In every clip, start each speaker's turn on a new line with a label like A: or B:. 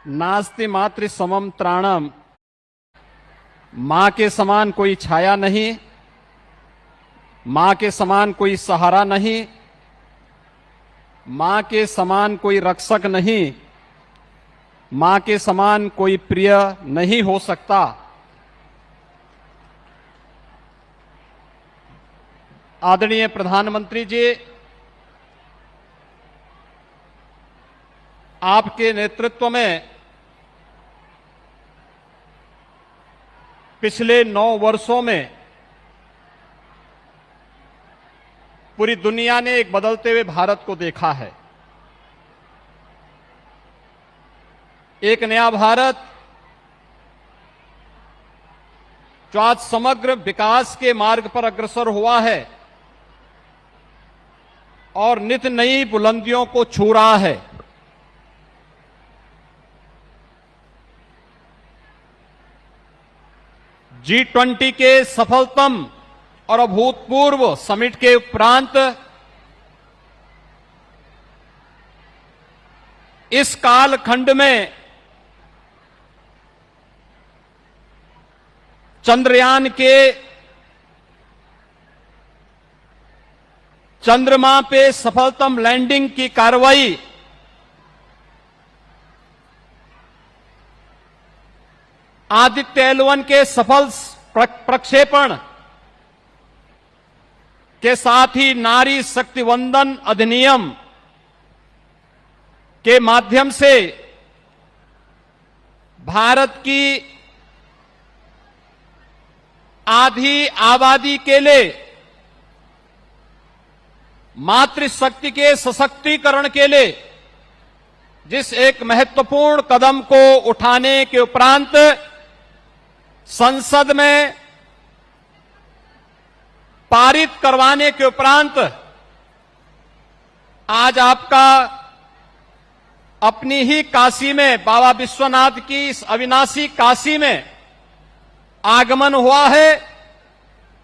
A: नास्ति मातृ समम त्राणम। मां के समान कोई छाया नहीं, मां के समान कोई सहारा नहीं, मां के समान कोई रक्षक नहीं, मां के समान कोई प्रिय नहीं हो सकता। आदरणीय प्रधानमंत्री जी, आपके नेतृत्व में पिछले 9 वर्षों में पूरी दुनिया ने एक बदलते हुए भारत को देखा है। एक नया भारत जो आज समग्र विकास के मार्ग पर अग्रसर हुआ है और नित नई बुलंदियों को छू रहा है। G20 के सफलतम और अभूतपूर्व समिट के उपरांत इस कालखंड में चंद्रयान के चंद्रमा पे सफलतम लैंडिंग की कार्रवाई आदित्य L1 के सफल प्रक्षेपण के साथ ही नारी शक्ति वंदन अधिनियम के माध्यम से भारत की आधी आबादी के लिए मातृशक्ति के सशक्तिकरण के लिए जिस एक महत्वपूर्ण कदम को उठाने के उपरांत संसद में पारित करवाने के उपरांत आज आपका अपनी ही काशी में बाबा विश्वनाथ की इस अविनाशी काशी में आगमन हुआ है।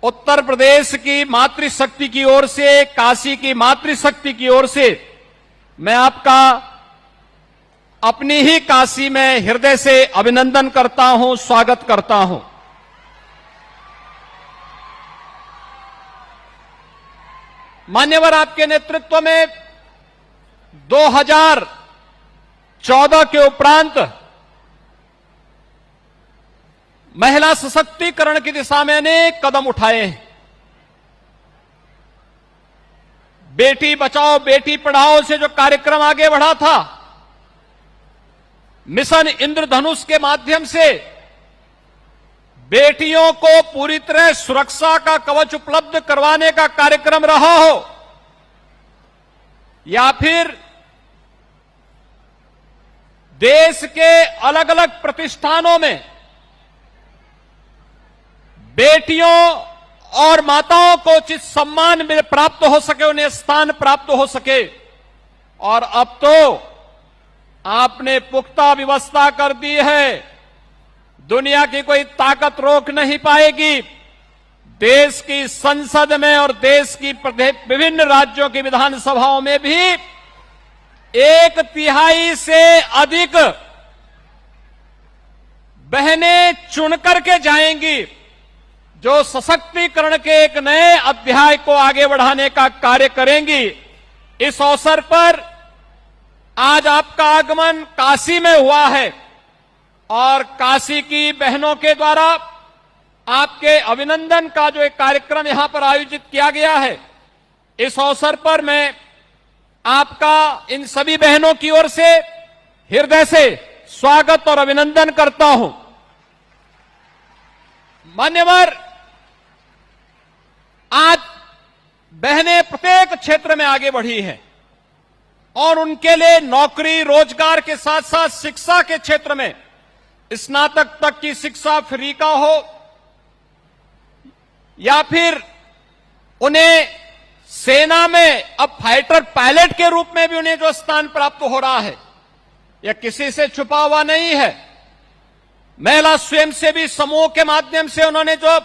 A: उत्तर प्रदेश की मातृशक्ति की ओर से, काशी की मातृशक्ति की ओर से मैं आपका अपनी ही काशी में हृदय से अभिनंदन करता हूं, स्वागत करता हूं। मान्यवर, आपके नेतृत्व में 2014 के उपरांत महिला सशक्तिकरण की दिशा में अनेक कदम उठाए हैं। बेटी बचाओ बेटी पढ़ाओ से जो कार्यक्रम आगे बढ़ा था, मिशन इंद्रधनुष के माध्यम से बेटियों को पूरी तरह सुरक्षा का कवच उपलब्ध करवाने का कार्यक्रम रहा हो, या फिर देश के अलग अलग प्रतिष्ठानों में बेटियों और माताओं को उचित सम्मान प्राप्त हो सके, उन्हें स्थान प्राप्त हो सके। और अब तो आपने पुख्ता व्यवस्था कर दी है, दुनिया की कोई ताकत रोक नहीं पाएगी। देश की संसद में और देश की विभिन्न राज्यों की विधानसभाओं में भी 1/3 से अधिक बहनें चुनकर के जाएंगी, जो सशक्तिकरण के एक नए अध्याय को आगे बढ़ाने का कार्य करेंगी। इस अवसर पर आज आपका आगमन काशी में हुआ है और काशी की बहनों के द्वारा आपके अभिनंदन का जो एक कार्यक्रम यहां पर आयोजित किया गया है, इस अवसर पर मैं आपका इन सभी बहनों की ओर से हृदय से स्वागत और अभिनंदन करता हूं। मान्यवर, आज बहनें प्रत्येक क्षेत्र में आगे बढ़ी हैं और उनके लिए नौकरी रोजगार के साथ साथ शिक्षा के क्षेत्र में स्नातक तक की शिक्षा फ्री का हो, या फिर उन्हें सेना में अब फाइटर पायलट के रूप में भी उन्हें जो स्थान प्राप्त हो रहा है, यह किसी से छुपा हुआ नहीं है। महिला स्वयंसेवी समूह के माध्यम से उन्होंने जो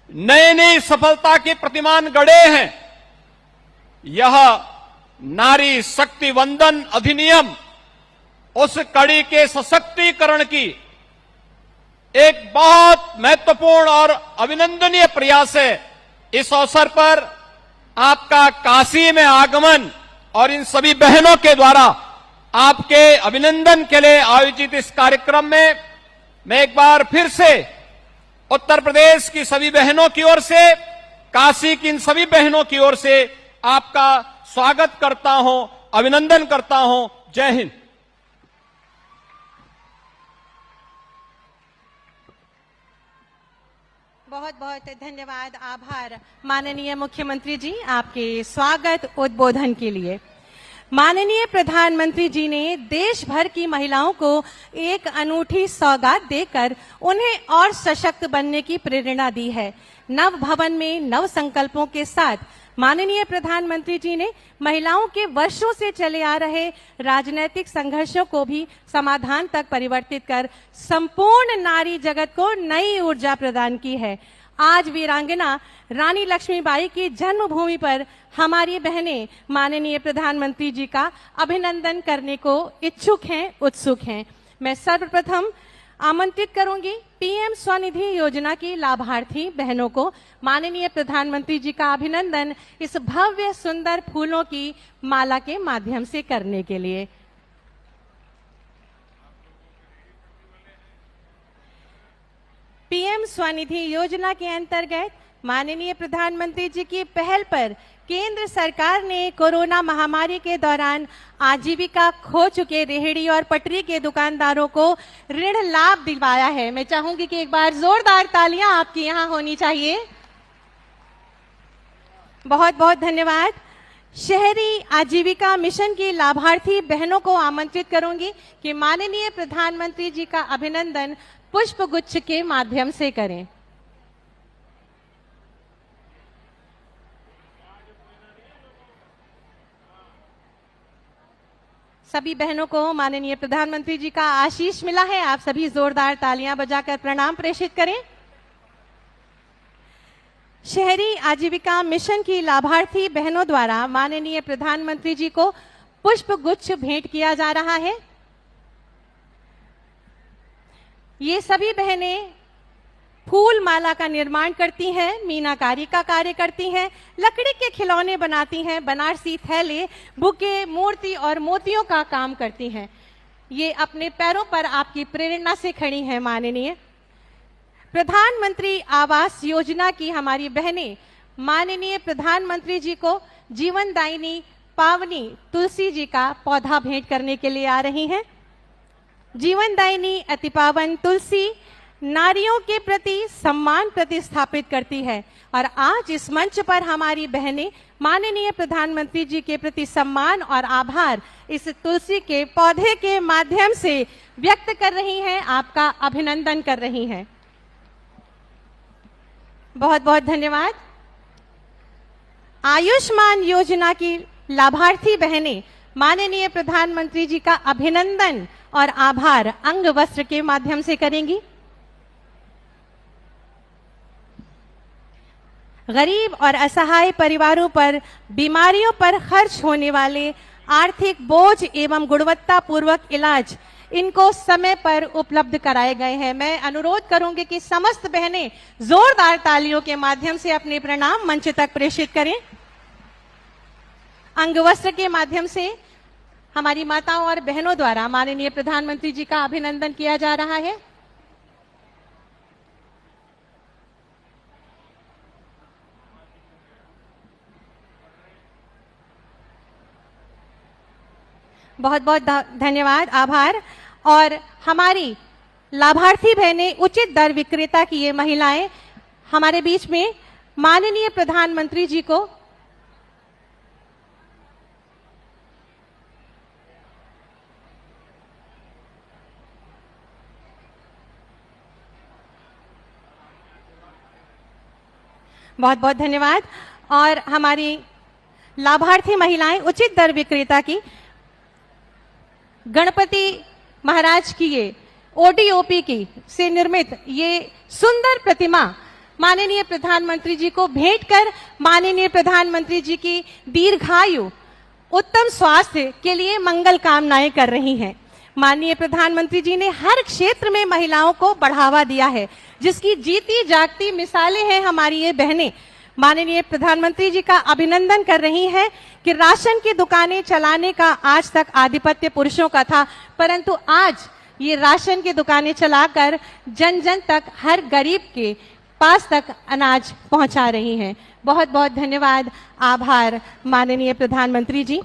A: नई नई सफलता के प्रतिमान गढ़े हैं, यह नारी शक्ति वंदन अधिनियम उस कड़ी के सशक्तिकरण की एक बहुत महत्वपूर्ण और अभिनंदनीय प्रयास है। इस अवसर पर आपका काशी में आगमन और इन सभी बहनों के द्वारा आपके अभिनंदन के लिए आयोजित इस कार्यक्रम में मैं एक बार फिर से उत्तर प्रदेश की सभी बहनों की ओर से, काशी की इन सभी बहनों की ओर से आपका स्वागत करता हूं, अभिनंदन करता हूं। जय हिंद।
B: बहुत बहुत धन्यवाद, आभार माननीय मुख्यमंत्री जी आपके स्वागत उद्बोधन के लिए। माननीय प्रधानमंत्री जी ने देश भर की महिलाओं को एक अनूठी सौगात देकर उन्हें और सशक्त बनने की प्रेरणा दी है। नव भवन में नव संकल्पों के साथ माननीय प्रधानमंत्री जी ने महिलाओं के वर्षों से चले आ रहे राजनीतिक संघर्षों को भी समाधान तक परिवर्तित कर संपूर्ण नारी जगत को नई ऊर्जा प्रदान की है। आज वीरांगना रानी लक्ष्मीबाई की जन्मभूमि पर हमारी बहनें माननीय प्रधानमंत्री जी का अभिनंदन करने को इच्छुक हैं, उत्सुक हैं। मैं सर्वप्रथम आमंत्रित करूंगी पीएम स्वनिधि योजना की लाभार्थी बहनों को माननीय प्रधानमंत्री जी का अभिनंदन इस भव्य सुंदर फूलों की माला के माध्यम से करने के लिए। पीएम स्वनिधि योजना के अंतर्गत माननीय प्रधानमंत्री जी की पहल पर केंद्र सरकार ने कोरोना महामारी के दौरान आजीविका खो चुके रेहड़ी और पटरी के दुकानदारों को ऋण लाभ दिलवाया है। मैं चाहूंगी कि एक बार जोरदार तालियां आपकी यहां होनी चाहिए। बहुत बहुत धन्यवाद। शहरी आजीविका मिशन की लाभार्थी बहनों को आमंत्रित करूंगी कि माननीय प्रधानमंत्री जी का अभिनंदन पुष्प गुच्छ के माध्यम से करें। सभी बहनों को माननीय प्रधानमंत्री जी का आशीष मिला है। आप सभी जोरदार तालियां बजाकर प्रणाम प्रेषित करें। शहरी आजीविका मिशन की लाभार्थी बहनों द्वारा माननीय प्रधानमंत्री जी को पुष्प गुच्छ भेंट किया जा रहा है। ये सभी बहनें फूल माला का निर्माण करती हैं, मीनाकारी का कार्य करती हैं, लकड़ी के खिलौने बनाती हैं, बनारसी थैले, बुके, मूर्ति और मोतियों का काम करती हैं। ये अपने पैरों पर आपकी प्रेरणा से खड़ी हैं। माननीय प्रधानमंत्री आवास योजना की हमारी बहनें माननीय प्रधानमंत्री जी को जीवनदायिनी पावनी तुलसी जी का पौधा भेंट करने के लिए आ रही हैं। जीवनदायिनी अति पावन तुलसी नारियों के प्रति सम्मान प्रतिस्थापित करती है और आज इस मंच पर हमारी बहनें माननीय प्रधानमंत्री जी के प्रति सम्मान और आभार इस तुलसी के पौधे के माध्यम से व्यक्त कर रही हैं, आपका अभिनंदन कर रही हैं। बहुत बहुत धन्यवाद। आयुष्मान योजना की लाभार्थी बहनें माननीय प्रधानमंत्री जी का अभिनंदन और आभार अंग वस्त्र के माध्यम से करेंगी। गरीब और असहाय परिवारों पर बीमारियों पर खर्च होने वाले आर्थिक बोझ एवं गुणवत्तापूर्वक इलाज इनको समय पर उपलब्ध कराए गए हैं। मैं अनुरोध करूंगी कि समस्त बहनें जोरदार तालियों के माध्यम से अपने प्रणाम मंच तक प्रेषित करें। अंगवस्त्र के माध्यम से हमारी माताओं और बहनों द्वारा माननीय प्रधानमंत्री जी का अभिनंदन किया जा रहा है। बहुत बहुत धन्यवाद, आभार। और हमारी लाभार्थी बहनें उचित दर विक्रेता की ये महिलाएं हमारे बीच में माननीय प्रधानमंत्री जी को बहुत बहुत धन्यवाद। और हमारी लाभार्थी महिलाएं उचित दर विक्रेता की गणपति महाराज की ये ओडीओपी की से निर्मित ये सुंदर प्रतिमा माननीय प्रधानमंत्री जी को भेंट कर माननीय प्रधानमंत्री जी की दीर्घायु उत्तम स्वास्थ्य के लिए मंगल कामनाएं कर रही हैं। माननीय प्रधानमंत्री जी ने हर क्षेत्र में महिलाओं को बढ़ावा दिया है, जिसकी जीती जागती मिसालें हैं हमारी ये बहनें। माननीय प्रधानमंत्री जी का अभिनंदन कर रही हैं कि राशन की दुकानें चलाने का आज तक आधिपत्य पुरुषों का था, परंतु आज ये राशन की दुकानें चलाकर जन जन तक, हर गरीब के पास तक अनाज पहुंचा रही हैं। बहुत बहुत धन्यवाद, आभार माननीय प्रधानमंत्री जी।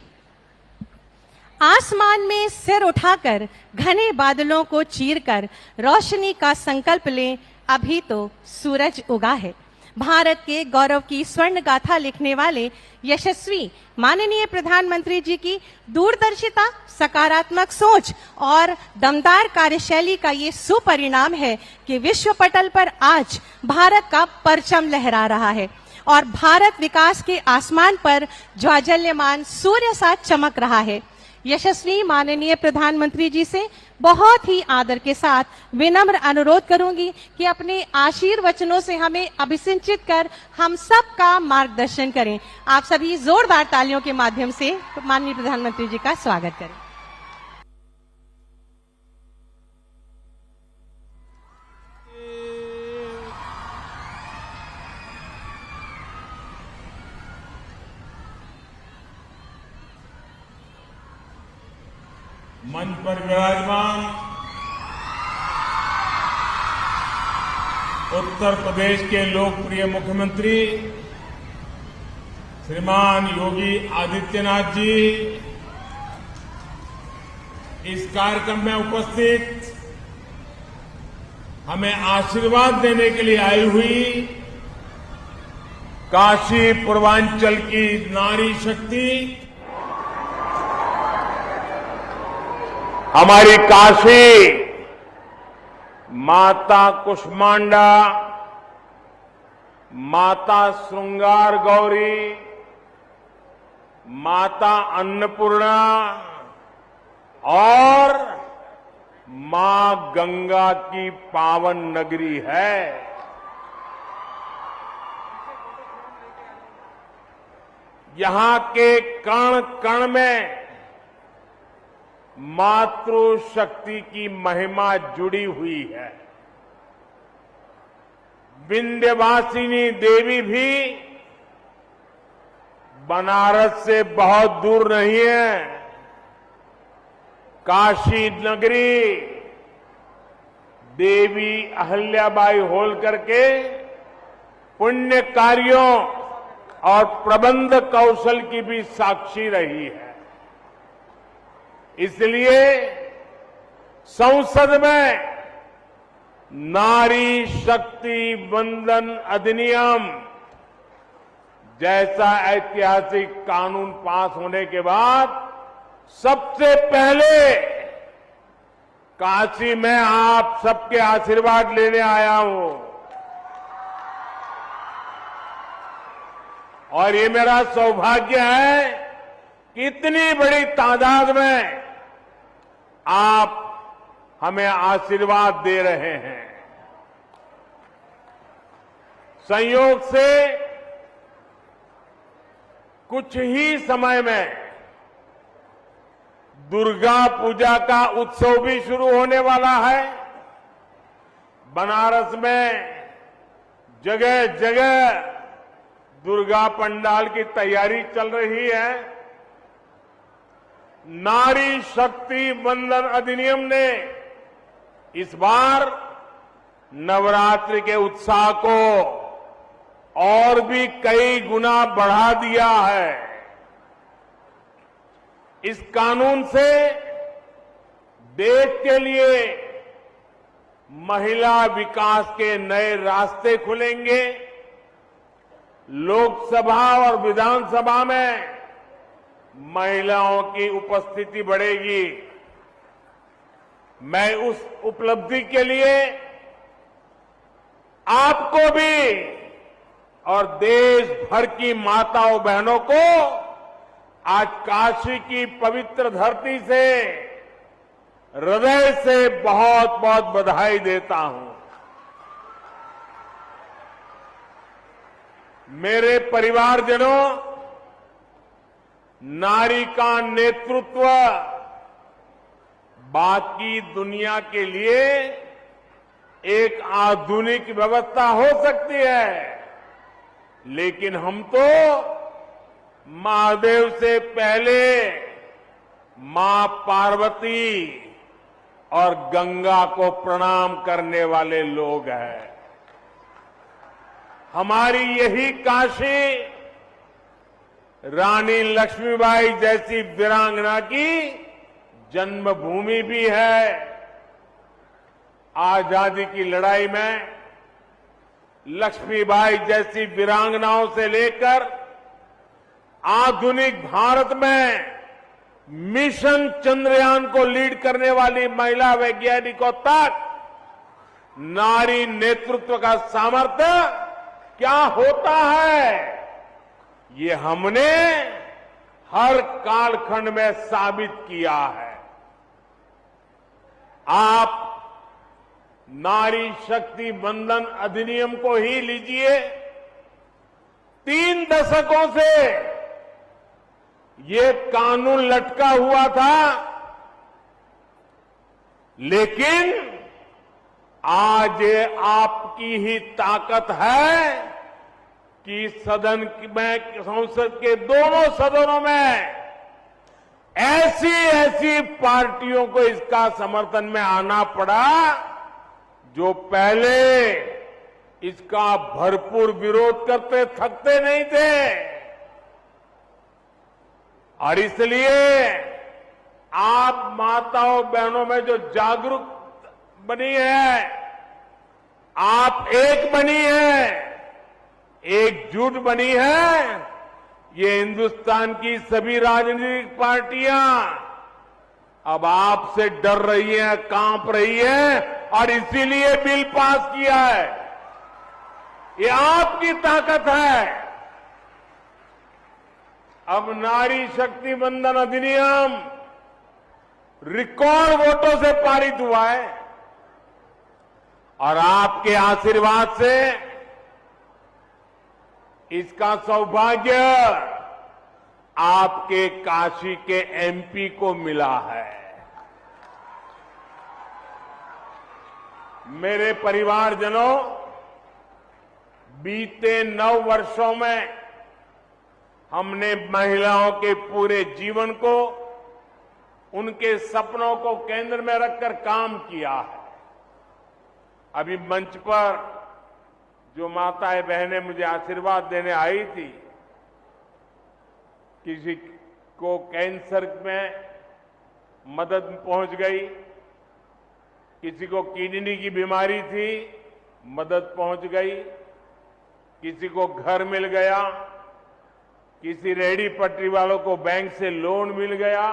B: आसमान में सिर उठाकर घने बादलों को चीरकर रोशनी का संकल्प लें, अभी तो सूरज उगा है। भारत के गौरव की स्वर्ण गाथा लिखने वाले यशस्वी माननीय प्रधानमंत्री जी की दूरदर्शिता, सकारात्मक सोच और दमदार कार्यशैली का ये सुपरिणाम है कि विश्व पटल पर आज भारत का परचम लहरा रहा है और भारत विकास के आसमान पर ज्वाजल्यमान सूर्य सा चमक रहा है। यशस्वी माननीय प्रधानमंत्री जी से बहुत ही आदर के साथ विनम्र अनुरोध करूंगी कि अपने आशीर्वचनों से हमें अभिसिंचित कर हम सब का मार्गदर्शन करें। आप सभी जोरदार तालियों के माध्यम से माननीय प्रधानमंत्री जी का स्वागत करें।
C: मंच पर विराजमान उत्तर प्रदेश के लोकप्रिय मुख्यमंत्री श्रीमान योगी आदित्यनाथ जी, इस कार्यक्रम में उपस्थित हमें आशीर्वाद देने के लिए आई हुई काशी पूर्वांचल की नारी शक्ति, हमारी काशी माता कुष्मांडा, माता श्रृंगार गौरी, माता अन्नपूर्णा और मां गंगा की पावन नगरी है। यहां के कण कण में मातृशक्ति की महिमा जुड़ी हुई है। विंध्यवासिनी देवी भी बनारस से बहुत दूर नहीं है। काशी नगरी देवी अहल्याबाई होलकर के पुण्य कार्यों और प्रबंध कौशल की भी साक्षी रही है। इसलिए संसद में नारी शक्ति वंदन अधिनियम जैसा ऐतिहासिक कानून पास होने के बाद सबसे पहले काशी में आप सबके आशीर्वाद लेने आया हूं और ये मेरा सौभाग्य है कि इतनी बड़ी तादाद में आप हमें आशीर्वाद दे रहे हैं। संयोग से कुछ ही समय में दुर्गा पूजा का उत्सव भी शुरू होने वाला है। बनारस में जगह जगह दुर्गा पंडाल की तैयारी चल रही है। नारी शक्ति वंदन अधिनियम ने इस बार नवरात्रि के उत्साह को और भी कई गुना बढ़ा दिया है। इस कानून से देश के लिए महिला विकास के नए रास्ते खुलेंगे। लोकसभा और विधानसभा में महिलाओं की उपस्थिति बढ़ेगी। मैं उस उपलब्धि के लिए आपको भी और देश भर की माताओं बहनों को आज काशी की पवित्र धरती से हृदय से बहुत बहुत बधाई देता हूं। मेरे परिवारजनों, नारी का नेतृत्व बाकी दुनिया के लिए एक आधुनिक व्यवस्था हो सकती है, लेकिन हम तो महादेव से पहले मां पार्वती और गंगा को प्रणाम करने वाले लोग हैं। हमारी यही काशी रानी लक्ष्मीबाई जैसी वीरांगना की जन्मभूमि भी है। आजादी की लड़ाई में लक्ष्मीबाई जैसी वीरांगनाओं से लेकर आधुनिक भारत में मिशन चंद्रयान को लीड करने वाली महिला वैज्ञानिकों तक नारी नेतृत्व का सामर्थ्य क्या होता है, ये हमने हर कालखंड में साबित किया है। आप नारी शक्ति बंधन अधिनियम को ही लीजिए, 3 दशकों से ये कानून लटका हुआ था, लेकिन आज ये आपकी ही ताकत है कि सदन में, संसद के दोनों सदनों में ऐसी पार्टियों को इसका समर्थन में आना पड़ा जो पहले इसका भरपूर विरोध करते थकते नहीं थे। और इसलिए आप माताओं बहनों में जो जागरूक बनी है, आप एक बनी है, एकजुट बनी है, ये हिंदुस्तान की सभी राजनीतिक पार्टियां अब आपसे डर रही हैं, कांप रही हैं, और इसीलिए बिल पास किया है। ये आपकी ताकत है। अब नारी शक्ति बंधन अधिनियम रिकॉर्ड वोटों से पारित हुआ है, और आपके आशीर्वाद से इसका सौभाग्य आपके काशी के एमपी को मिला है। मेरे परिवारजनों, बीते 9 वर्षों में हमने महिलाओं के पूरे जीवन को, उनके सपनों को केंद्र में रखकर काम किया है। अभी मंच पर जो माताएं बहनें मुझे आशीर्वाद देने आई थी, किसी को कैंसर में मदद पहुंच गई, किसी को किडनी की बीमारी थी, मदद पहुंच गई, किसी को घर मिल गया, किसी रेहड़ी पटरी वालों को बैंक से लोन मिल गया।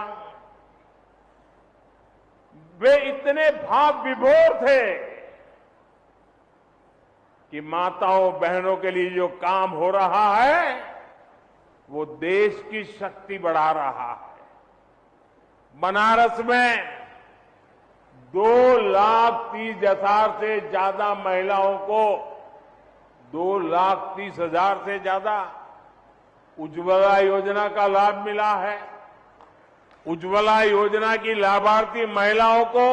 C: वे इतने भाव विभोर थे कि माताओं बहनों के लिए जो काम हो रहा है वो देश की शक्ति बढ़ा रहा है। बनारस में 2,30,000 से ज्यादा महिलाओं को 2,30,000 से ज्यादा उज्ज्वला योजना का लाभ मिला है। उज्ज्वला योजना की लाभार्थी महिलाओं को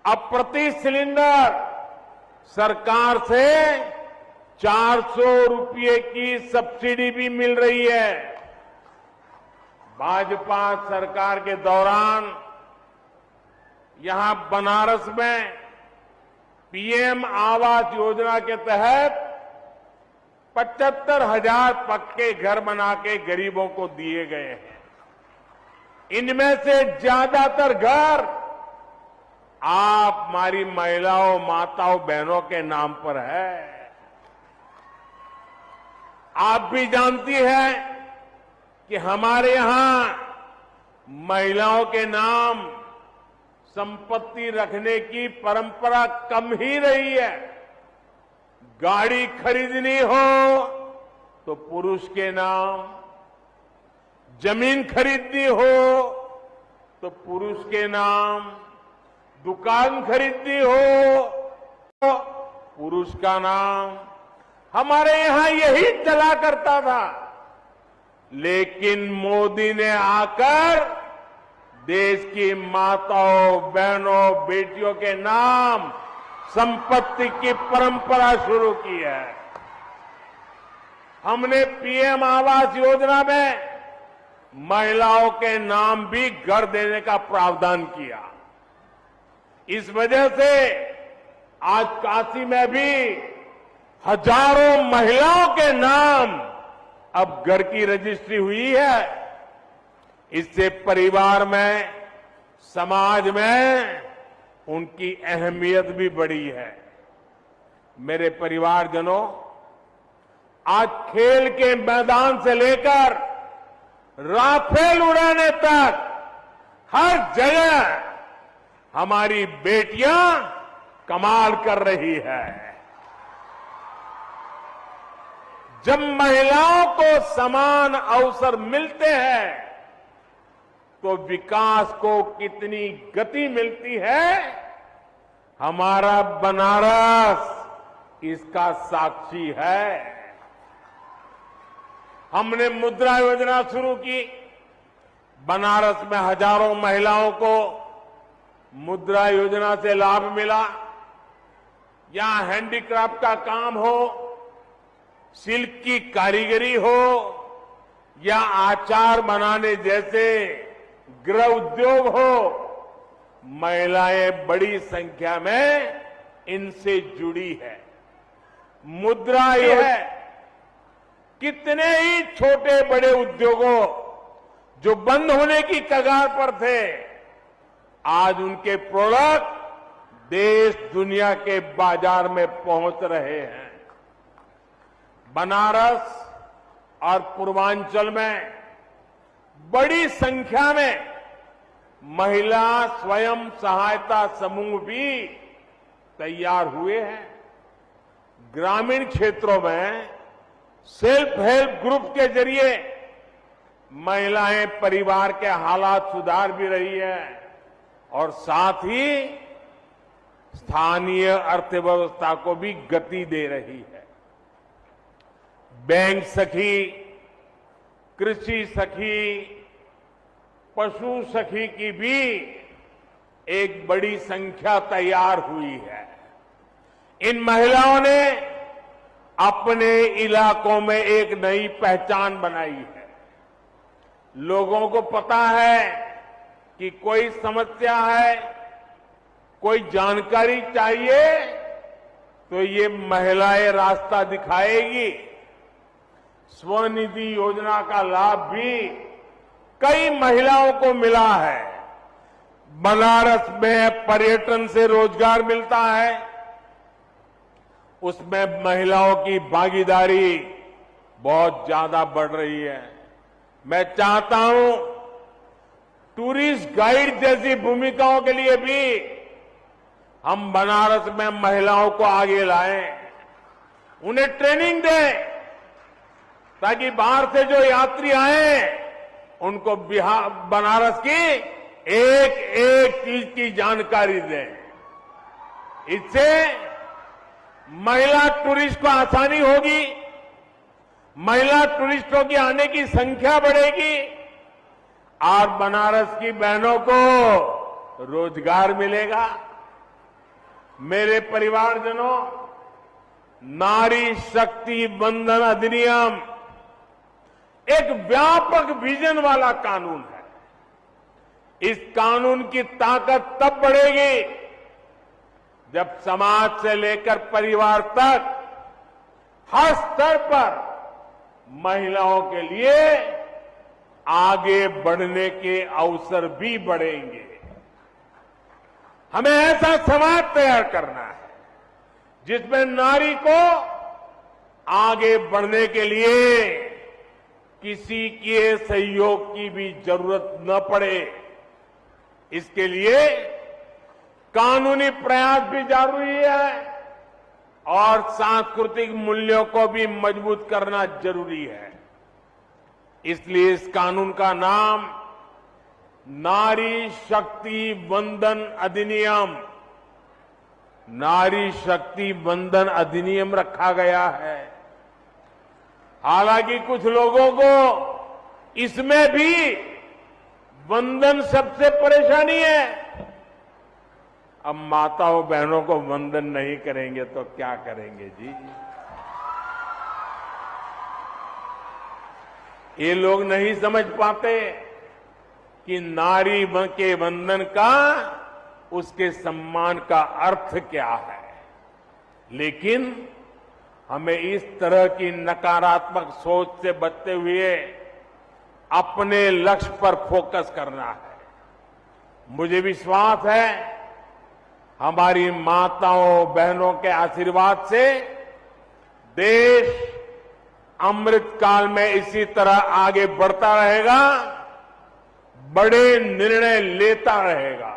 C: अब प्रति सिलेंडर सरकार से 400 रुपये की सब्सिडी भी मिल रही है। भाजपा सरकार के दौरान यहां बनारस में पीएम आवास योजना के तहत 75,000 पक्के घर बना के गरीबों को दिए गए हैं। इनमें से ज्यादातर घर आप हमारी महिलाओं, माताओं, बहनों के नाम पर है। आप भी जानती हैं कि हमारे यहां महिलाओं के नाम संपत्ति रखने की परंपरा कम ही रही है। गाड़ी खरीदनी हो तो पुरुष के नाम, जमीन खरीदनी हो तो पुरुष के नाम, दुकान खरीदनी हो तो पुरुष का नाम। हमारे यहां यही चला करता था, लेकिन मोदी ने आकर देश की माताओं, बहनों, बेटियों के नाम संपत्ति की परंपरा शुरू की है। हमने पीएम आवास योजना में महिलाओं के नाम भी घर देने का प्रावधान किया। इस वजह से आज काशी में भी हजारों महिलाओं के नाम अब घर की रजिस्ट्री हुई है। इससे परिवार में, समाज में उनकी अहमियत भी बढ़ी है। मेरे परिवारजनों, आज खेल के मैदान से लेकर राफेल उड़ाने तक हर जगह हमारी बेटियां कमाल कर रही है। जब महिलाओं को समान अवसर मिलते हैं तो विकास को कितनी गति मिलती है, हमारा बनारस इसका साक्षी है। हमने मुद्रा योजना शुरू की। बनारस में हजारों महिलाओं को मुद्रा योजना से लाभ मिला। यहां हैंडीक्राफ्ट का काम हो, सिल्क की कारीगरी हो या आचार बनाने जैसे गृह उद्योग हो, महिलाएं बड़ी संख्या में इनसे जुड़ी है। मुद्रा यह कितने ही छोटे बड़े उद्योगों जो बंद होने की कगार पर थे, आज उनके प्रोडक्ट देश दुनिया के बाजार में पहुंच रहे हैं। बनारस और पूर्वांचल में बड़ी संख्या में महिला स्वयं सहायता समूह भी तैयार हुए हैं। ग्रामीण क्षेत्रों में सेल्फ हेल्प ग्रुप के जरिए महिलाएं परिवार के हालात सुधार भी रही है और साथ ही स्थानीय अर्थव्यवस्था को भी गति दे रही है। बैंक सखी, कृषि सखी, पशु सखी की भी एक बड़ी संख्या तैयार हुई है। इन महिलाओं ने अपने इलाकों में एक नई पहचान बनाई है। लोगों को पता है कि कोई समस्या है, कोई जानकारी चाहिए तो ये महिलाएं रास्ता दिखाएगी। स्वनिधि योजना का लाभ भी कई महिलाओं को मिला है। बनारस में पर्यटन से रोजगार मिलता है, उसमें महिलाओं की भागीदारी बहुत ज्यादा बढ़ रही है। मैं चाहता हूं टूरिस्ट गाइड जैसी भूमिकाओं के लिए भी हम बनारस में महिलाओं को आगे लाएं, उन्हें ट्रेनिंग दें ताकि बाहर से जो यात्री आए उनको बिहार बनारस की एक एक चीज की जानकारी दें। इससे महिला टूरिस्ट को आसानी होगी, महिला टूरिस्टों की आने की संख्या बढ़ेगी और बनारस की बहनों को रोजगार मिलेगा। मेरे परिवारजनों, नारी शक्ति वंदन अधिनियम एक व्यापक विजन वाला कानून है। इस कानून की ताकत तब बढ़ेगी जब समाज से लेकर परिवार तक हर स्तर पर महिलाओं के लिए आगे बढ़ने के अवसर भी बढ़ेंगे। हमें ऐसा समाज तैयार करना है जिसमें नारी को आगे बढ़ने के लिए किसी के सहयोग की भी जरूरत न पड़े। इसके लिए कानूनी प्रयास भी जरूरी है और सांस्कृतिक मूल्यों को भी मजबूत करना जरूरी है। इसलिए इस कानून का नाम नारी शक्ति वंदन अधिनियम, नारी शक्ति वंदन अधिनियम रखा गया है। हालांकि कुछ लोगों को इसमें भी वंदन सबसे परेशानी है। अब माताओं बहनों को वंदन नहीं करेंगे तो क्या करेंगे जी? ये लोग नहीं समझ पाते कि नारी के वंदन का, उसके सम्मान का अर्थ क्या है। लेकिन हमें इस तरह की नकारात्मक सोच से बचते हुए अपने लक्ष्य पर फोकस करना है। मुझे विश्वास है हमारी माताओं बहनों के आशीर्वाद से देश अमृत काल में इसी तरह आगे बढ़ता रहेगा, बड़े निर्णय लेता रहेगा।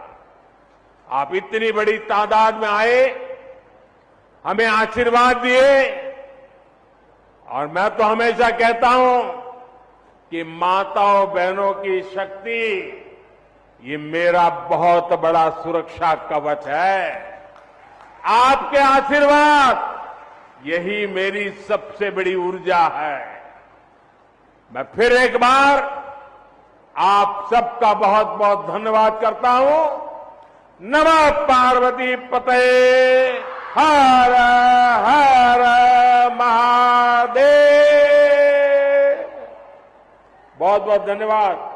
C: आप इतनी बड़ी तादाद में आए, हमें आशीर्वाद दिए, और मैं तो हमेशा कहता हूं कि माताओं बहनों की शक्ति ये मेरा बहुत बड़ा सुरक्षा कवच है। आपके आशीर्वाद यही मेरी सबसे बड़ी ऊर्जा है। मैं फिर एक बार आप सबका बहुत बहुत धन्यवाद करता हूं। नमः पार्वती पते, हर हर महादेव। बहुत बहुत धन्यवाद।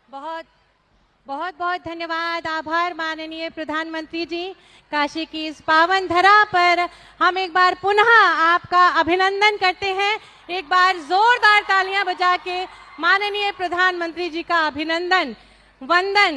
B: बहुत बहुत धन्यवाद, आभार माननीय प्रधानमंत्री जी। काशी की इस पावन धरा पर हम एक बार पुनः आपका अभिनंदन करते हैं। एक बार जोरदार तालियां बजा के माननीय प्रधानमंत्री जी का अभिनंदन, वंदन।